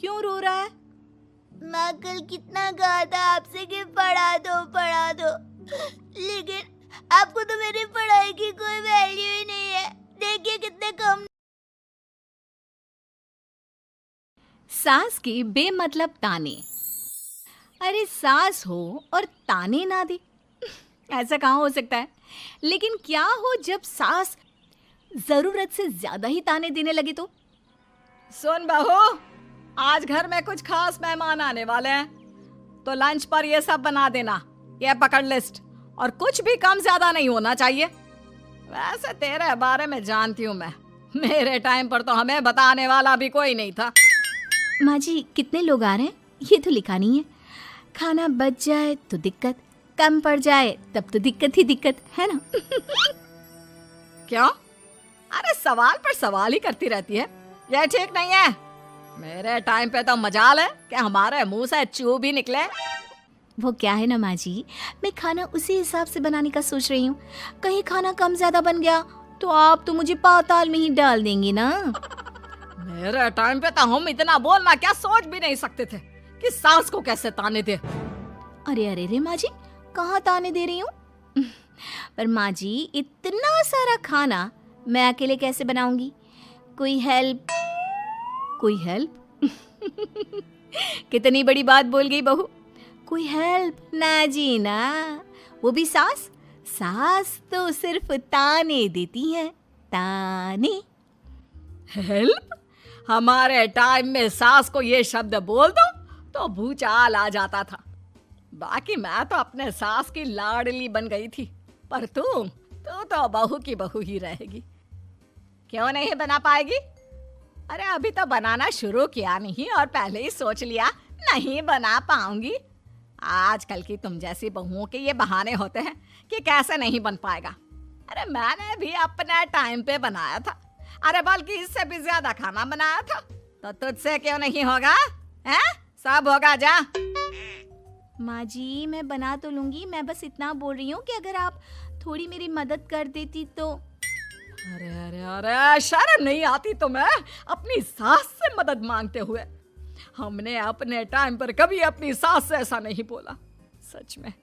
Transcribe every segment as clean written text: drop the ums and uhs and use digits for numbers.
क्यों रो रहा है? मैं कल कितना कहा था आपसे कि पढ़ा दो, लेकिन आपको तो मेरी पढ़ाई की कोई वैल्यू ही नहीं है। देखिए कितने कम। सास के बेमतलब ताने। अरे सास हो और ताने ना दे, ऐसा कहाँ हो सकता है? लेकिन क्या हो जब सास जरूरत से ज्यादा ही ताने देने लगे तो? सुन बहू, आज घर में कुछ खास मेहमान आने वाले हैं, तो लंच पर ये सब बना देना। ये पकड़ लिस्ट, और कुछ भी कम ज्यादा नहीं होना चाहिए। वैसे तेरे बारे में जानती हूँ मैं, मेरे टाइम पर तो हमें बताने वाला भी कोई नहीं था। माँ जी, कितने लोग आ रहे हैं ये तो लिखा नहीं है। खाना बच जाए तो दिक्कत, कम पड़ जाए तब तो दिक्कत ही दिक्कत है ना। क्यों? अरे सवाल पर सवाल ही करती रहती है, ये ठीक नहीं है। मेरे टाइम पे तो मजाल है कि हमारे मुंह से चू भी निकले। वो क्या है ना माँ जी, मैं खाना उसी हिसाब से बनाने का सोच रही हूँ। कहीं खाना कम ज्यादा बन गया तो आप तो मुझे पाताल में ही डाल देंगी ना। मेरे टाइम पे तो हम इतना बोलना क्या सोच भी नहीं सकते थे कि सास को कैसे ताने दे। अरे अरे रे माँ जी, कहाँ ताने दे रही हूँ? पर माँ जी, इतना सारा खाना मैं अकेले कैसे बनाऊंगी? कोई हेल्प? कोई हेल्प? कितनी बड़ी बात बोल गई बहू। कोई हेल्प ना जी ना, वो भी सास। सास तो सिर्फ ताने देती हैं, ताने। हेल्प? हमारे टाइम में सास को ये शब्द बोल दो तो भूचाल आ जाता था। बाकी मैं तो अपने सास की लाडली बन गई थी, पर तू तो बहू की बहू ही रहेगी। क्यों नहीं बना पाएगी? अरे अभी तो बनाना शुरू किया नहीं और पहले ही सोच लिया नहीं बना पाऊंगी। आजकल की तुम जैसी बहुओं के ये बहाने होते हैं कि कैसे नहीं बन पाएगा। अरे मैंने भी अपने टाइम पे बनाया था, अरे बल्कि इससे भी ज्यादा खाना बनाया था, तो तुझसे क्यों नहीं होगा? हैं? सब होगा जा। माँ जी, मैं बना तो लूंगी, मैं बस इतना बोल रही हूँ कि अगर आप थोड़ी मेरी मदद कर देती तो। अरे अरे अरे, शर्म नहीं आती तुम्हें अपनी सास से मदद मांगते हुए? हमने अपने टाइम पर कभी अपनी सास से ऐसा नहीं बोला। सच में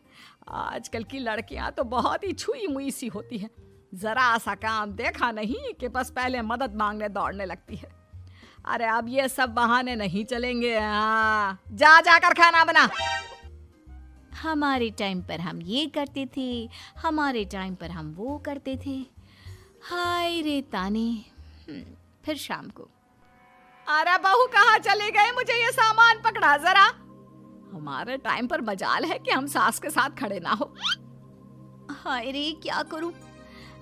आजकल की लड़कियां तो बहुत ही छुई मुई सी होती हैं, जरा सा काम देखा नहीं कि बस पहले मदद मांगने दौड़ने लगती है। अरे अब ये सब बहाने नहीं चलेंगे। हाँ, जा जाकर खाना बना। हमारे टाइम पर हम ये करते थे, हमारे टाइम पर हम वो करते थे। हाय रे ताने। फिर शाम को, अरे बहू कहाँ चले गए? मुझे ये सामान पकड़ा जरा। हमारे टाइम पर मजाल है कि हम सास के साथ खड़े ना हो। हाय रे, क्या करूं?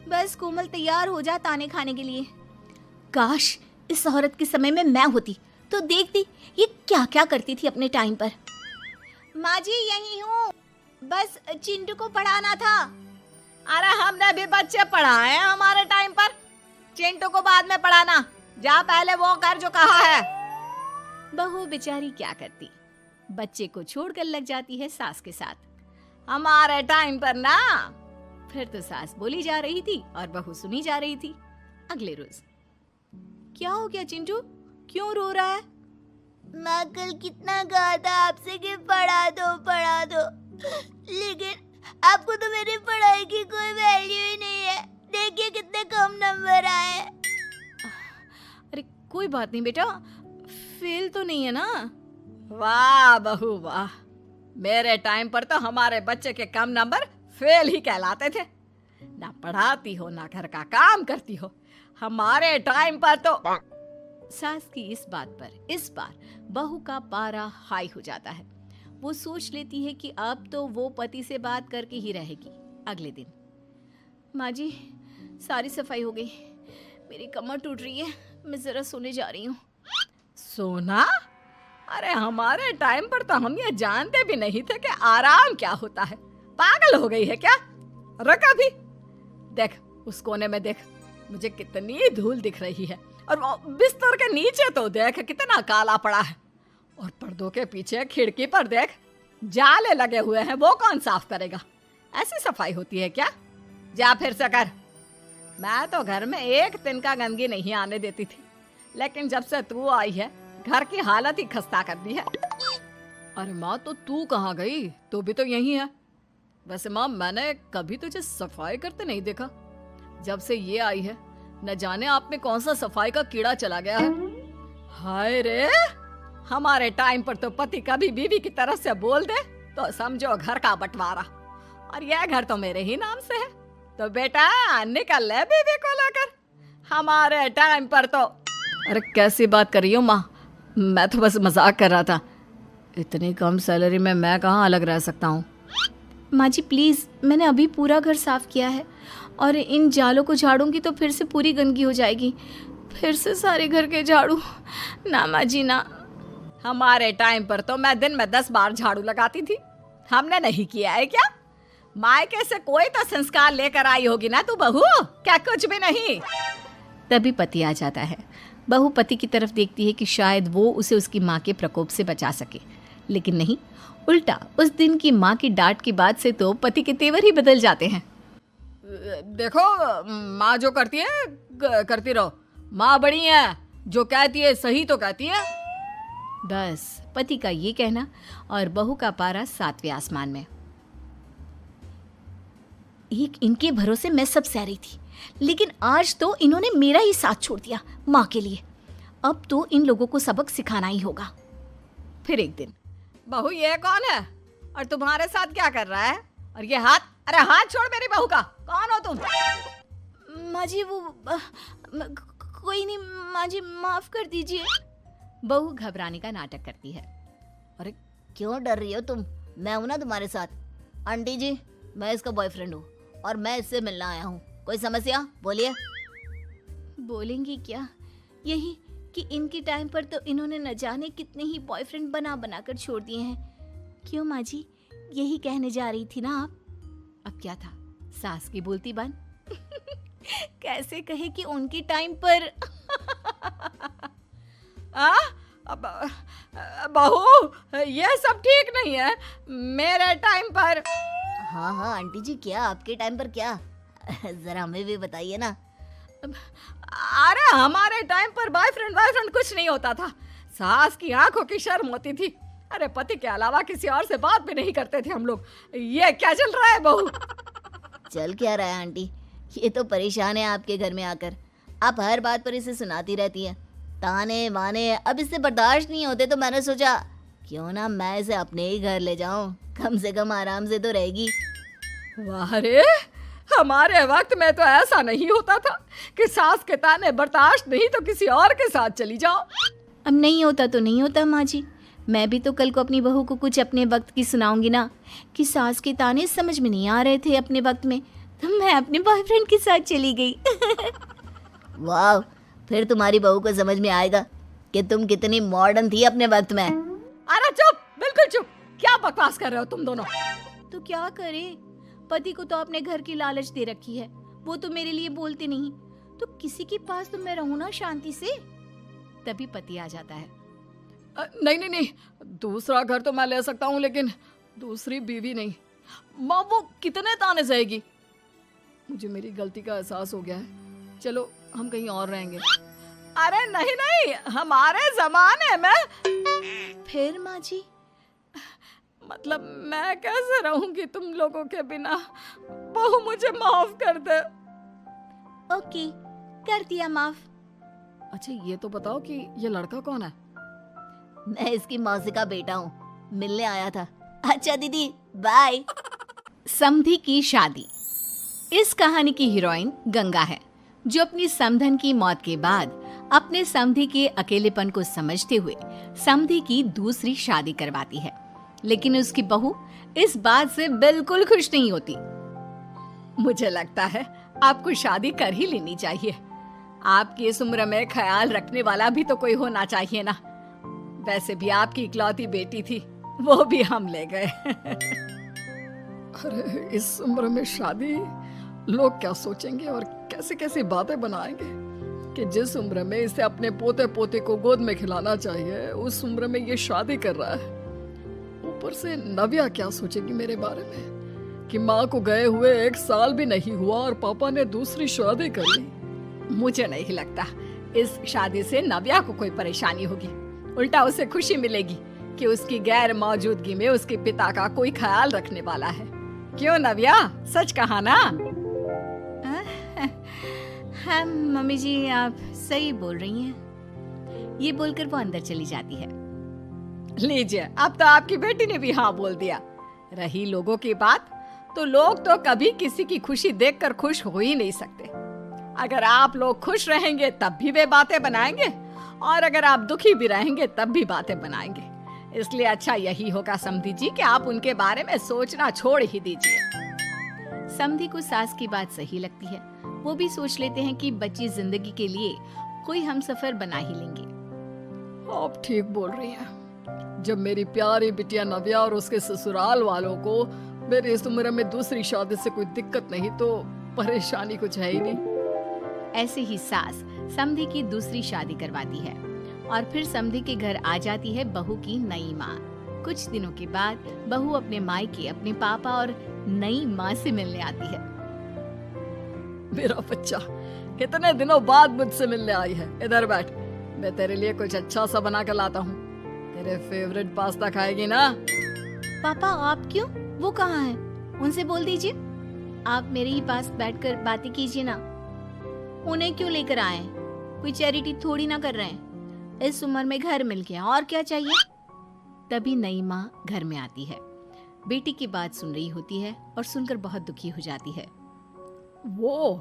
बस कोमल तैयार हो जा ताने खाने के लिए। काश इस औरत के समय में मैं होती तो देखती ये क्या क्या करती थी अपने टाइम पर। माँ जी यही हूँ, बस चिंटू को पढ़ाना था। अरे हमने भी बच्चे पढ़ाए हैं हमारे टाइम पर, चिंटू को बाद में पढ़ाना। जा पहले वो कर जो कहा है। बहू बेचारी क्या करती, बच्चे को छोड़कर लग जाती है सास के साथ। हमारे टाइम पर ना, फिर तो सास बोली जा रही थी और बहू सुनी जा रही थी। अगले रोज, क्या हो गया चिंटू, क्यों रो रहा है? मैं कल कितना कहा था आपसे कि पढ़ा दो, लेकिन आपको तो मेरी पढ़ाई की कोई वैल्यू ही नहीं है। देखिए कितने कम नंबर आए। अरे कोई बात नहीं बेटा, फेल तो नहीं है ना? वाह बहू वाह, मेरे टाइम पर तो हमारे बच्चे के कम नंबर फेल ही कहलाते थे। ना पढ़ाती हो ना घर का काम करती हो। हमारे टाइम पर तो। सास की इस बात पर इस बार बहू का पारा हाई हो जाता है। वो सोच लेती है कि अब तो वो पति से बात करके ही रहेगी। अगले दिन, माँ जी सारी सफाई हो गई, मेरी कमर टूट रही है, मैं जरा सोने जा रही हूँ। सोना? अरे हमारे टाइम पर तो हम ये जानते भी नहीं थे कि आराम क्या होता है। पागल हो गई है क्या? रुक अभी, देख उस कोने में देख, मुझे कितनी धूल दिख रही है, और वो बिस्तर के नीचे तो देख कितना काला पड़ा है, और पर्दों के पीछे खिड़की पर देख जाले लगे हुए हैं, वो कौन साफ करेगा? ऐसी सफाई होती है क्या? जा फिर से कर। मैं तो घर में एक दिन का गंदगी नहीं आने देती थी, लेकिन जब से तू आई है घर की हालत ही खस्ता कर दी है। अरे माँ, तो तू कहाँ गई? तू भी तो यही है। वैसे माँ, मैंने कभी तुझे सफाई करते नहीं देखा। जब से ये आई है न जाने आप में कौन सा सफाई का कीड़ा चला गया है। हाय रे, हमारे टाइम पर तो पति कभी बीवी की तरफ से बोल दे तो समझो घर का बंटवारा, और यह घर तो मेरे ही नाम से है। तो बेटा निकल ले बीवी को लेकर। हमारे टाइम पर तो। अरे कैसी बात कर रही हो माँ, मैं तो बस मजाक कर रहा था। इतनी कम सैलरी में मैं कहाँ अलग रह सकता हूँ। माँ जी प्लीज़, मैंने अभी पूरा घर साफ किया है और इन जालों को झाड़ूंगी तो फिर से पूरी गंदगी हो जाएगी। फिर से सारे घर के झाड़ू। ना माँ जी ना। हमारे टाइम पर तो मैं दिन में 10 बार झाड़ू लगाती थी। हमने नहीं किया है क्या? मायके से कोई तो संस्कार लेकर आई होगी ना तू बहू, क्या कुछ भी नहीं। तभी पति आ जाता है। बहू पति की तरफ देखती है कि शायद वो उसे उसकी माँ के प्रकोप से बचा सके, लेकिन नहीं, उल्टा उस दिन की माँ की डांट की बात से तो पति के तेवर ही बदल जाते हैं। देखो माँ जो करती है करती रहो। माँ बड़ी है, जो कहती है सही तो कहती है। बस पति का ये कहना और बहू का पारा 7वें आसमान में। एक इनके भरोसे मैं सब सह रही थी, लेकिन आज तो इन्होंने मेरा ही साथ छोड़ दिया माँ के लिए। अब तो इन लोगों को सबक सिखाना ही होगा। फिर एक दिन, बहू ये कौन है और तुम्हारे साथ क्या कर रहा है? और ये हाथ, अरे हाथ छोड़ मेरी बहू का। कौन हो तुम? माँ जी वो कोई नहीं माँ जी, माफ कर दीजिए। बहू घबराने का नाटक करती है। अरे क्यों डर रही हो तुम? मैं हूं ना तुम्हारे साथ। आंटी जी, मैं इसका बॉयफ्रेंड हूँ और मैं इससे मिलना आया हूँ। कोई समस्या? बोलिए। बोलेंगी क्या? यही कि इनके टाइम पर तो इन्होंने न जाने कितने ही बॉयफ्रेंड बना बना कर छोड़ दिए हैं। क्यों माँ जी, यही कहने जा रही थी ना आप? अब क्या था, सास की बोलती बन। कैसे कहे कि उनके टाइम पर। बहू ये सब ठीक नहीं है। मेरे टाइम पर। हाँ हाँ आंटी जी, क्या आपके टाइम पर क्या? जरा हमें भी बताइए ना। अरे हमारे टाइम पर बॉयफ्रेंड कुछ नहीं होता था। सास की आंखों की शर्म होती थी। अरे पति के अलावा किसी और से बात भी नहीं करते थे हम लोग। ये क्या चल रहा है बहू? चल क्या रहा है आंटी? ये तो परेशान है आपके घर में आकर। आप हर बात पर इसे सुनाती रहती है, ताने वाने। अब इससे बर्दाश्त नहीं होते तो मैंने सोचा क्यों ना मैं इसे अपने ही घर ले जाऊं, कम से कम आराम से तो रहेगी। वाह रे, हमारे वक्त में तो ऐसा नहीं होता था कि सास के ताने बर्दाश्त नहीं तो किसी और के साथ चली जाओ। अब नहीं होता तो नहीं होता माँ जी। मैं भी तो कल को अपनी बहू को कुछ अपने वक्त की सुनाऊंगी ना कि सास के ताने समझ में नहीं आ रहे थे अपने वक्त में, तो मैं अपने बॉयफ्रेंड के साथ चली गई। वाह, फिर तुम्हारी बहू को समझ में आएगा कि तुम कितनी मॉडर्न थी अपने वक्त में। अरे चुप, बिल्कुल चुप। क्या बकवास कर रहे हो तुम दोनों? तो क्या करे, पति को तो अपने घर की लालच दे रखी है। वो तो मेरे लिए बोलते नहीं, तो किसी के पास तो मैं रहूं ना शांति से। तभी पति आ जाता है। नहीं, दूसरा घर तो मैं ले सकता हूँ, लेकिन दूसरी बीवी नहीं। माँ वो कितने ताने सहेगी? मुझे मेरी गलती का एहसास हो गया है। चलो हम कहीं और रहेंगे। अरे नहीं, हमारे जमाने में। फिर माँ जी, मतलब मैं कैसे रहूंगी तुम लोगों के बिना? बहू मुझे माफ कर दे। ओके, कर दिया माफ। अच्छा ये तो बताओ कि ये लड़का कौन है? मैं इसकी मौसी का बेटा हूँ, मिलने आया था। अच्छा दीदी, बाय। समधी की शादी। इस कहानी की हीरोइन गंगा है, जो अपनी समधन की मौत के बाद अपने समधी के अकेलेपन को समझते हुए समधी की दूसरी शादी करवाती है। लेकिन उसकी बहू इस बात से बिल्कुल खुश नहीं होती। मुझे लगता है आपको शादी कर ही लेनी चाहिए। आपकी इस उम्र में ख्याल रखने वाला भी तो कोई होना चाहिए ना। वैसे भी आपकी इकलौती बेटी थी, वो भी हम ले गए। अरे इस उम्र में शादी, लोग क्या सोचेंगे और कैसे कैसी बातें बनाएंगे कि जिस उम्र में इसे अपने पोते पोते को गोद में खिलाना चाहिए, उस उम्र में ये शादी कर रहा है। ऊपर से नव्या क्या सोचेगी मेरे बारे में कि माँ को गए हुए 1 साल भी नहीं हुआ और पापा ने दूसरी शादी कर ली। मुझे नहीं लगता इस शादी से नव्या को कोई परेशानी होगी। उल्टा उसे खुशी मिलेगी कि उसकी गैर मौजूदगी में उसके पिता का कोई ख्याल रखने वाला है। क्यों नव्या, सच कहा ना? हाँ मम्मी जी, आप सही बोल रही हैं। ये बोलकर वो अंदर चली जाती है। लीजिए, अब तो आपकी बेटी ने भी हाँ बोल दिया। रही लोगों की बात, तो लोग तो कभी किसी की खुशी देखकर खुश हो ही नहीं सकते। अगर आप लोग खुश रहेंगे तब भी वे बातें बनाएंगे, और अगर आप दुखी भी रहेंगे तब भी बातें बनाएंगे। इसलिए अच्छा यही होगा समधी जी कि आप उनके बारे में सोचना छोड़ ही दीजिए। समधी को सास की बात सही लगती है। वो भी सोच लेते हैं कि बची जिंदगी के लिए कोई हमसफर बना ही लेंगे। आप ठीक बोल रही हैं। जब मेरी प्यारी बिटिया नव्या और उसके ससुराल वालों को मेरी इस उम्र में दूसरी शादी से कोई दिक्कत नहीं, तो परेशानी कुछ है ही नहीं। ऐसे ही सास समधी की दूसरी शादी करवाती है और फिर समधी के घर आ जाती है बहू की नई माँ। कुछ दिनों के बाद बहू अपने मायके अपने पापा और नई माँ से मिलने आती है। मेरा बच्चा कितने दिनों बाद मुझसे मिलने आई है। इधर बैठ, मैं तेरे लिए कुछ अच्छा सा बना कर लाता हूँ। तेरे फेवरेट पास्ता खाएगी ना? पापा आप क्यों? वो कहाँ है? उनसे बोल दीजिए। आप मेरे ही पास बैठकर बातें कीजिए ना। उन्हें क्यों लेकर आए? कोई चैरिटी थोड़ी ना कर रहे हैं। इस उम्र में घर मिल गया, और क्या चाहिए? तभी नई माँ घर में आती है। बेटी की बात सुन रही होती है और सुनकर बहुत दुखी हो जाती है। वो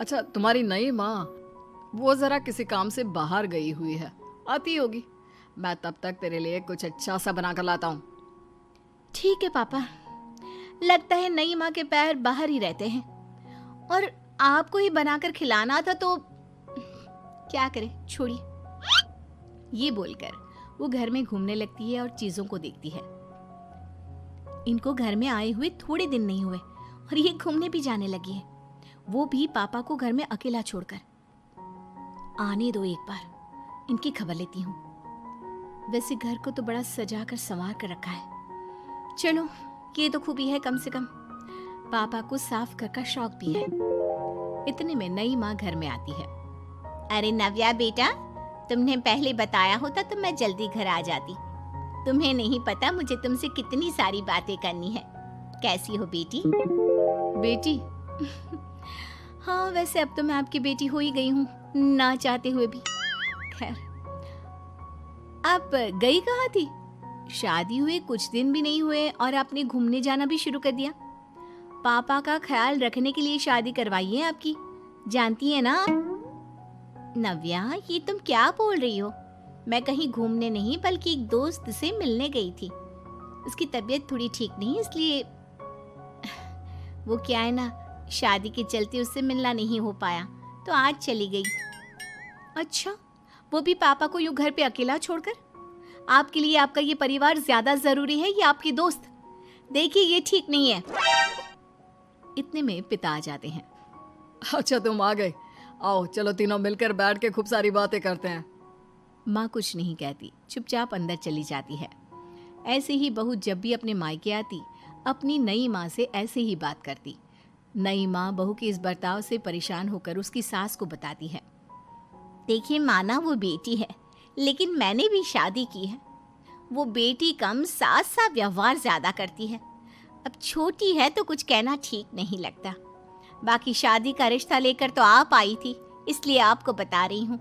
अच्छा, तुम्हारी नई माँ वो जरा किसी काम से बाहर गई हुई है, आती होगी। मैं तब तक तेरे लिए कुछ अच्छा सा बना कर लाता हूँ। ठीक है पापा। लगता है नई माँ के पैर बाहर ही रहते हैं, और आपको ही बनाकर खिलाना था तो क्या करे, छोड़िए। ये बोलकर वो घर में घूमने लगती है और चीजों को देखती है। इनको घर में आए हुए थोड़े दिन नहीं हुए और ये घूमने भी जाने लगी है, वो भी पापा को घर में अकेला छोड़कर। आने दो, एक बार इनकी खबर लेती हूँ। वैसे घर को तो बड़ा सजा कर संवार कर रखा है। चलो, ये तो खूबी है, कम से कम पापा को साफ कर का शौक भी है। इतने में नई माँ घर में आती है। अरे नव्या बेटा, तुमने पहले बताया होता तो मैं जल्दी घर आ जाती। तुम्हें नहीं पता मुझे तुमसे कितनी सारी बातें करनी है। कैसी हो बेटी? बेटी? हाँ, वैसे अब तो मैं आपकी बेटी हो ही गई हूँ, ना चाहते हुए भी। खैर, आप गई कहाँ थी? शादी हुए कुछ दिन भी नहीं हुए और आपने घूमने जाना भी शुरू कर दिया। पापा का ख्याल रखने के लिए शादी करवाई है आपकी, जानती है ना? नव्या, ये तुम क्या बोल रही हो? मैं कहीं घूमने नहीं बल्कि एक दोस्त से मिलने गई थी। उसकी तबीयत थोड़ी ठीक नहीं, इसलिए वो क्या है ना, शादी के चलते उससे मिलना नहीं हो पाया तो आज चली गई। अच्छा, वो भी पापा को यूं घर पे अकेला छोड़कर? आपके लिए आपका ये परिवार ज्यादा जरूरी है या आपकी दोस्त? देखिए, ये ठीक नहीं है। इतने में पिता आ जाते हैं। अच्छा, तुम आ गए। आओ, चलो तीनों मिलकर बैठ के खूब सारी बातें करते हैं। माँ कुछ नहीं कहती, चुपचाप अंदर चली जाती है। ऐसे ही बहू जब भी अपने मायके आती, अपनी नई माँ से ऐसे ही बात करती। नई माँ बहू के इस बर्ताव से परेशान होकर उसकी सास को बताती है। देखिए माना, वो बेटी है, लेकिन मैंने भी शादी की है। वो बेटी कम, सास सा व्यवहार ज्यादा करती है। अब छोटी है तो कुछ कहना ठीक नहीं लगता। बाकी शादी का रिश्ता लेकर तो आप आई थी, इसलिए आपको बता रही हूँ।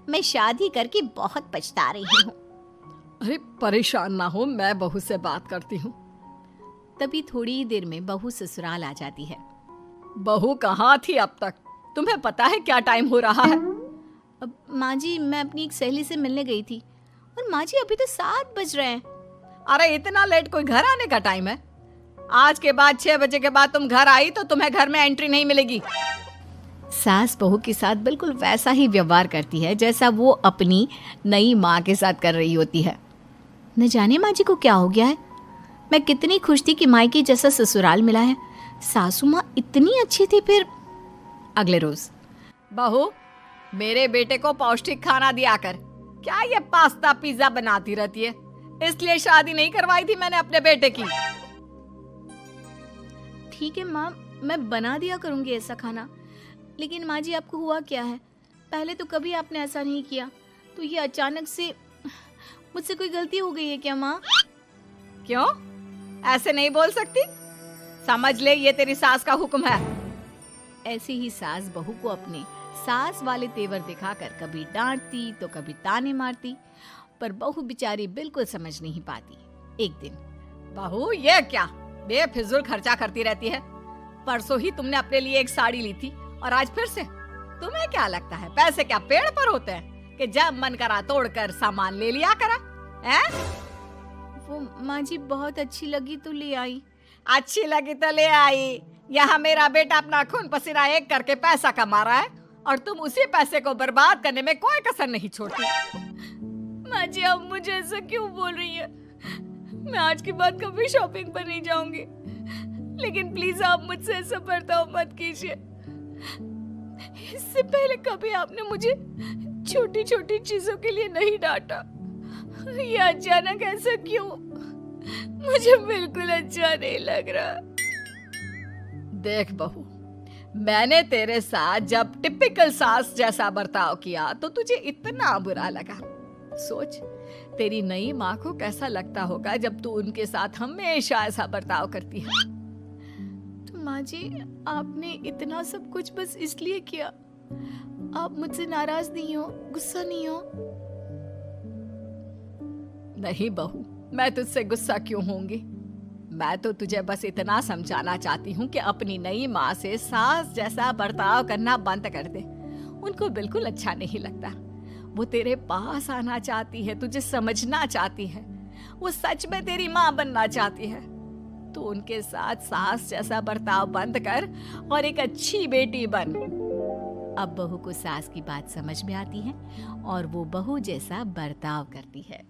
मैं शादी करके बहुत पछता रही हूँ। अरे परेशान ना हो, मैं बहू से बात करती हूँ। तभी थोड़ी ही देर में बहू ससुराल आ जाती है। बहू कहाँ थी अब तक? तुम्हें पता है क्या टाइम हो रहा है? अब माँ जी, मैं अपनी एक सहेली से मिलने गई थी, और माँ जी अभी तो 7 बज रहे हैं। अरे इतना लेट कोई घर आने का टाइम है? आज के बाद 6 बजे के बाद तुम घर आई तो तुम्हें घर में एंट्री नहीं मिलेगी। सास बहू के साथ बिल्कुल वैसा ही व्यवहार करती है जैसा वो अपनी नई माँ के साथ कर रही होती है। न जाने माँ जी को क्या हो गया है। मैं कितनी खुश थी कि मायके जैसा ससुराल मिला है। सासू माँ इतनी अच्छी थी। फिर अगले रोज, बहू, मेरे बेटे को पौष्टिक खाना दिया कर। क्या ये पास्ता पिज्जा बनाती रहती है? इसलिए शादी नहीं करवाई थी मैंने अपने बेटे की। ठीक है माँ, मैं बना दिया करूँगी ऐसा खाना। लेकिन माँ जी, आपको हुआ क्या है? पहले तो कभी आपने ऐसा नहीं किया, तो ये अचानक से मुझसे कोई गलती हो गई है क्या माँ? क्यों? ऐसे नहीं बोल सकती। समझ ले, ये तेरी सास का हुक्म है। ऐसे ही सास बहू को अपने सास वाले तेवर दिखाकर कभी डांटती तो कभी ताने मारती, पर बहू बेचारी बिल्कुल समझ नहीं पाती। एक दिन, बहू ये क्या बेफिजूल खर्चा करती रहती है? परसों ही तुमने अपने लिए एक साड़ी ली थी और आज फिर से। तुम्हें क्या लगता है पैसे क्या पेड़ पर होते हैं कि जब मन करा तोड़कर सामान ले लिया करा? हैं? वो माँ जी बहुत अच्छी लगी तो ले आई। अच्छी लगी तो ले आई। यहाँ मेरा बेटा अपना खून पसीना एक करके पैसा कमा रहा है और तुम उसी पैसे को बर्बाद करने में कोई कसर नहीं छोड़ती। माँ जी आप मुझे ऐसा क्यों बोल रही है? मैं आज के बाद कभी शॉपिंग पर नहीं जाऊंगी, लेकिन प्लीज आप मुझसे ऐसा बर्ताव मत कीजिए। इससे पहले कभी आपने मुझे छोटी छोटी चीजों के लिए नहीं डांटा, ये अचानक ऐसा क्यों? मुझे बिल्कुल अच्छा नहीं लग रहा। देख बहू, मैंने तेरे साथ जब टिपिकल सास जैसा बर्ताव किया तो तुझे इतना बुरा लगा। सोच, तेरी नई माँ को कैसा लगता होगा जब तू उनके साथ हमेशा ऐसा बर्ताव करती है। तो माँ जी आपने इतना सब कुछ बस इसलिए किया? आप मुझसे नाराज नहीं हो, गुस्सा नहीं हो? नहीं बहू, मैं तुझसे गुस्सा क्यों होंगी? मैं तो तुझे बस इतना समझाना चाहती हूँ कि अपनी नई माँ से सास जैसा बर्ताव करना बंद कर दे। उनको बिल्कुल अच्छा नहीं लगता। वो तेरे पास आना चाहती है, तुझे समझना चाहती है, वो सच में तेरी माँ बनना चाहती है। तो उनके साथ सास जैसा बर्ताव बंद कर और एक अच्छी बेटी बन। अब बहू को सास की बात समझ में आती है और वो बहू जैसा बर्ताव करती है।